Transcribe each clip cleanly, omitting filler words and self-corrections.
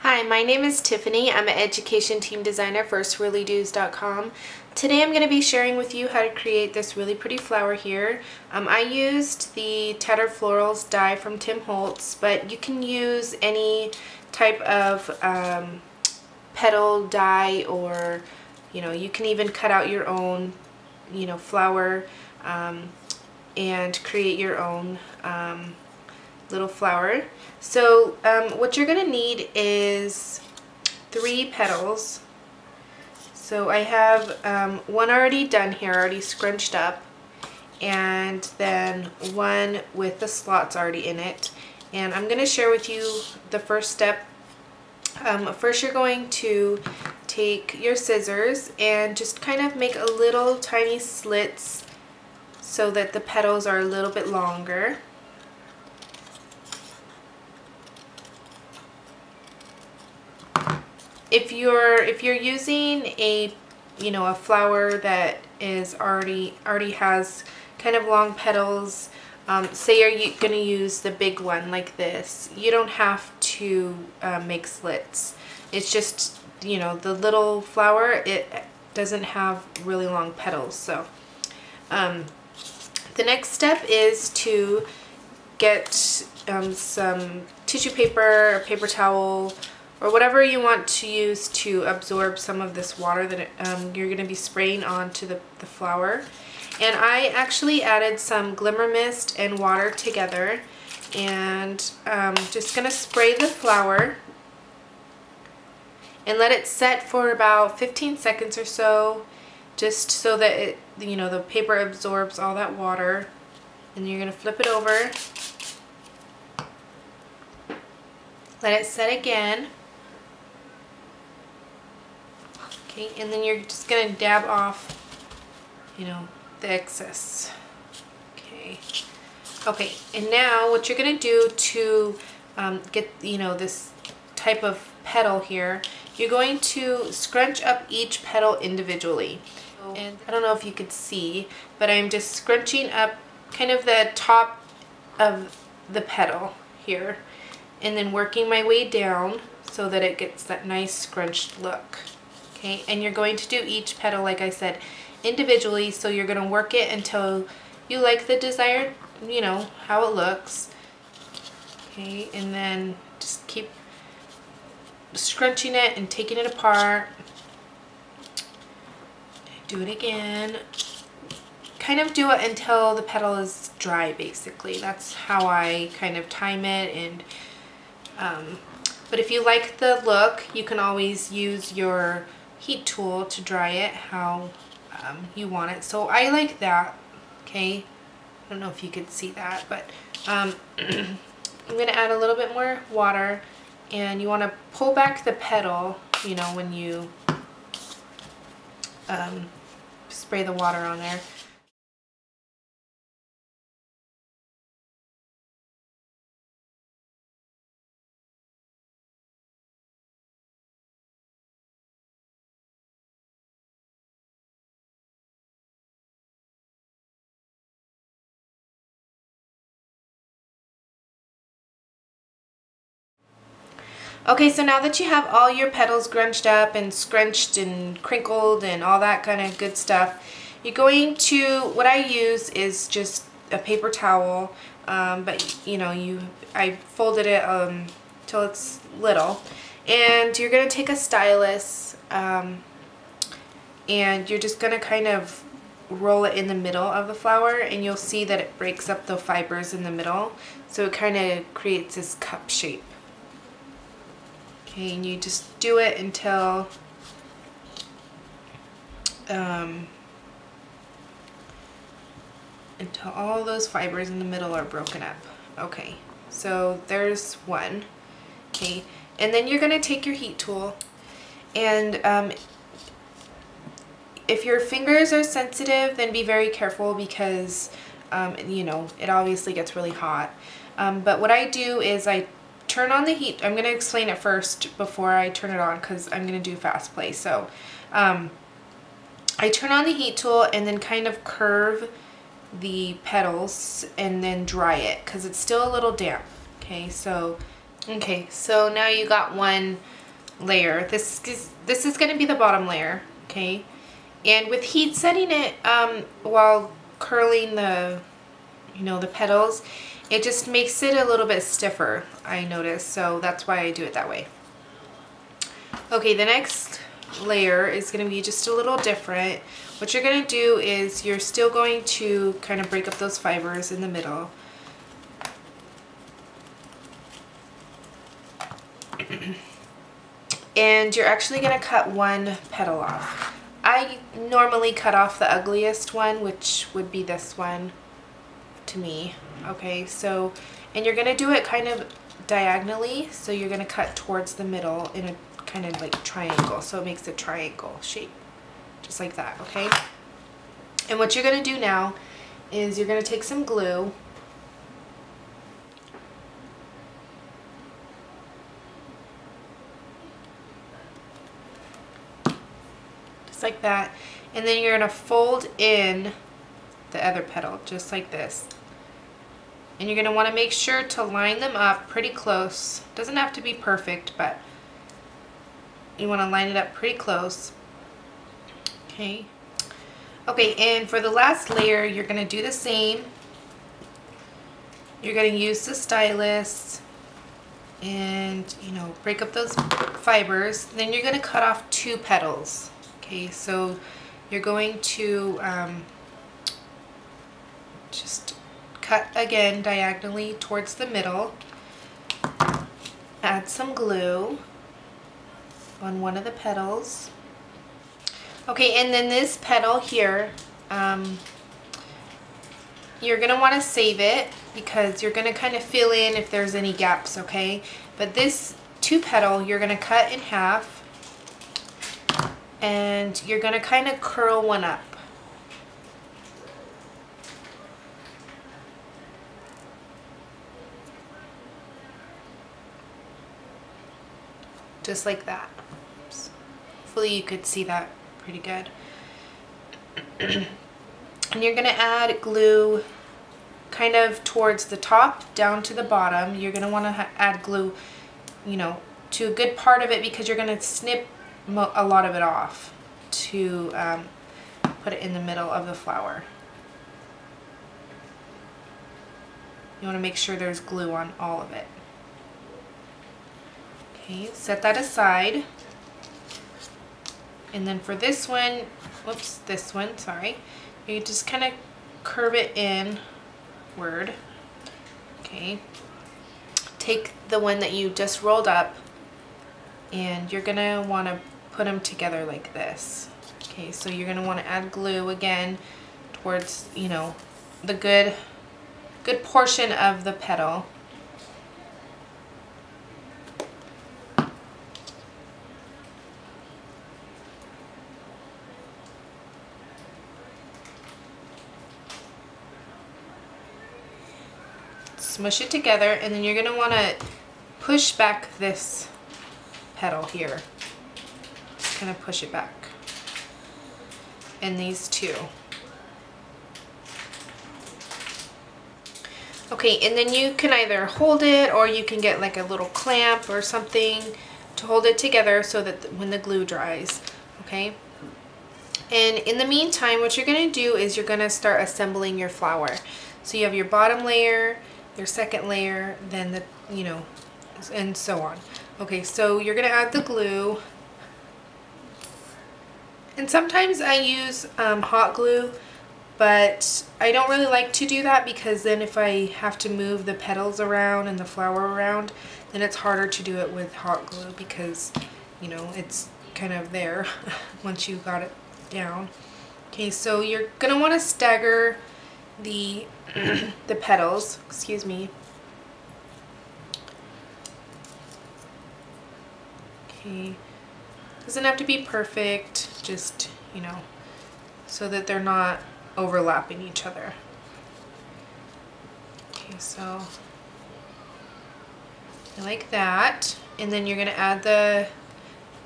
Hi, my name is Tiffany. I'm an education team designer for swirlydoos.com. Today I'm going to be sharing with you how to create this really pretty flower here. I used the Tattered Florals die from Tim Holtz, but you can use any type of petal die, or you can even cut out your own flower and create your own little flower. So what you're going to need is 3 petals. So I have one already done here, already scrunched up, and then one with the slots already in it. And I'm going to share with you the first step. First you're going to take your scissors and just kind of make a little tiny slits so that the petals are a little bit longer. If you're using a a flower that is already has kind of long petals, say you're going to use the big one like this, you don't have to make slits. It's just the little flower, it doesn't have really long petals. So the next step is to get some tissue paper, a paper towel, or whatever you want to use to absorb some of this water that you're going to be spraying onto the flower. And I actually added some glimmer mist and water together, and just going to spray the flower and let it set for about 15 seconds or so, just so that it, the paper absorbs all that water. And you're going to flip it over, let it set again. Okay, and then you're just going to dab off, the excess. Okay, and now what you're going to do to get, this type of petal here, you're going to scrunch up each petal individually. And I don't know if you could see, but I'm just scrunching up kind of the top of the petal here, and then working my way down so that it gets that nice scrunched look. Okay, and you're going to do each petal, like I said, individually, so you're going to work it until you like the desired, how it looks. Okay, and then just keep scrunching it and taking it apart. Do it again. Kind of do it until the petal is dry, basically. That's how I kind of time it. And but if you like the look, you can always use your heat tool to dry it how you want it. So I like that. Okay, I don't know if you could see that, but I'm going to add a little bit more water, and you want to pull back the petal, when you spray the water on there. Okay, so now that you have all your petals grunched up and scrunched and crinkled and all that kind of good stuff, you're going to, what I use is just a paper towel, but I folded it till it's little, and you're going to take a stylus, and you're just going to kind of roll it in the middle of the flower, and you'll see that it breaks up the fibers in the middle, so it kind of creates this cup shape. Okay, and you just do it until all those fibers in the middle are broken up. Okay, so there's one. Okay, and then you're going to take your heat tool, and if your fingers are sensitive, then be very careful, because it obviously gets really hot. But what I do is I turn on the heat. I'm going to explain it first before I turn it on, because I'm going to do fast play. So I turn on the heat tool and then kind of curve the petals and then dry it, because it's still a little damp. Okay, so Okay, so now you got one layer. This is going to be the bottom layer, okay? And with heat setting it while curling the, the petals, it just makes it a little bit stiffer, I noticed. So that's why I do it that way. Okay, the next layer is going to be just a little different. What you're going to do is you're still going to kind of break up those fibers in the middle. And you're actually going to cut one petal off. I normally cut off the ugliest one, which would be this one to me. Okay, so, and you're going to do it kind of diagonally, so you're going to cut towards the middle in a kind of like triangle, so it makes a triangle shape, just like that, okay? And what you're going to do now is you're going to take some glue, like that, and then you're going to fold in the other petal just like this, and you're going to want to make sure to line them up pretty close. Doesn't have to be perfect, but you want to line it up pretty close. Okay, and for the last layer you're going to do the same. You're going to use the stylus and break up those fibers. Then you're going to cut off 2 petals. Okay, so you're going to just cut again diagonally towards the middle, add some glue on one of the petals. Okay, and then this petal here, you're going to want to save it because you're going to kind of fill in if there's any gaps, okay? But this 2 petal you're going to cut in half, and you're going to kind of curl one up. Just like that. Oops. Hopefully you could see that pretty good. And you're going to add glue kind of towards the top down to the bottom. You're going to want to add glue, to a good part of it, because you're going to snip a lot of it off to put it in the middle of the flower. You want to make sure there's glue on all of it. Okay, set that aside. And then for this one, sorry, you just kind of curve it inward. Okay, take the one that you just rolled up, and you're gonna want to put them together like this. Okay, so you're going to want to add glue again towards, the good portion of the petal. Smush it together, and then you're going to want to push back this petal here. Kind of push it back, and these 2. Okay, and then you can either hold it, or you can get like a little clamp or something to hold it together so that when the glue dries. Okay, and in the meantime what you're going to do is you're going to start assembling your flower. So you have your bottom layer, your second layer, then the and so on. Okay, so you're going to add the glue. And sometimes I use hot glue, but I don't really like to do that, because then if I have to move the petals around and the flower around, then it's harder to do it with hot glue, because it's kind of there once you got it down. Okay, so you're going to want to stagger the the petals, excuse me. Okay. Doesn't have to be perfect, just, so that they're not overlapping each other. Okay, so like that, and then you're going to add the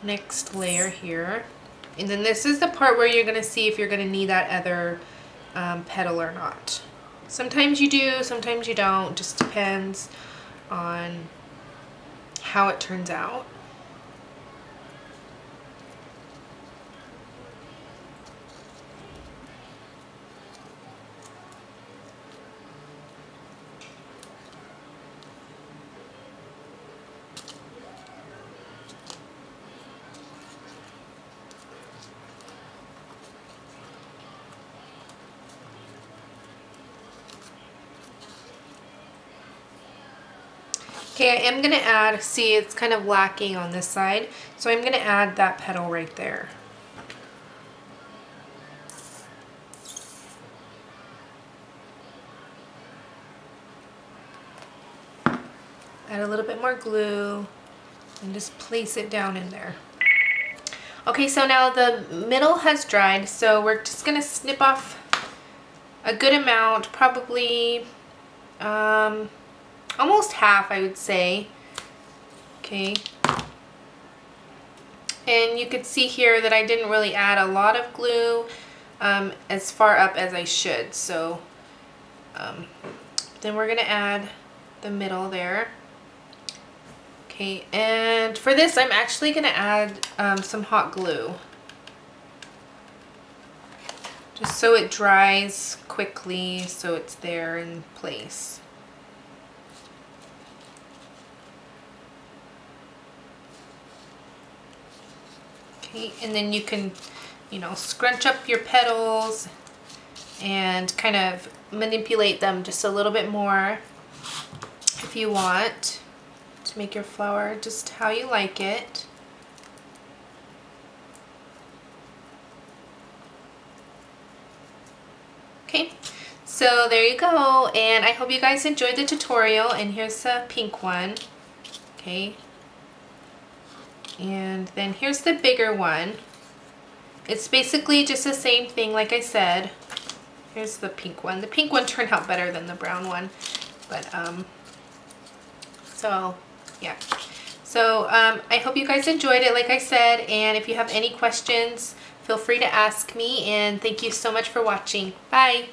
next layer here, and then this is the part where you're going to see if you're going to need that other petal or not. Sometimes you do, sometimes you don't, just depends on how it turns out. Okay, I am going to add, see it's kind of lacking on this side, so I'm going to add that petal right there. Add a little bit more glue and just place it down in there. Okay, so now the middle has dried, so we're just going to snip off a good amount, probably almost half, I would say. Okay. And you could see here that I didn't really add a lot of glue as far up as I should. So then we're going to add the middle there. Okay, and for this I'm actually going to add some hot glue. Just so it dries quickly, so it's there in place. Okay, and then you can, you know, scrunch up your petals and kind of manipulate them just a little bit more if you want to make your flower just how you like it. Okay, so there you go, and I hope you guys enjoyed the tutorial, and here's the pink one. Okay. And then here's the bigger one. It's basically just the same thing like I said. Here's the pink one. The pink one turned out better than the brown one. But, so, yeah. So, I hope you guys enjoyed it like I said. And if you have any questions, feel free to ask me. And thank you so much for watching. Bye!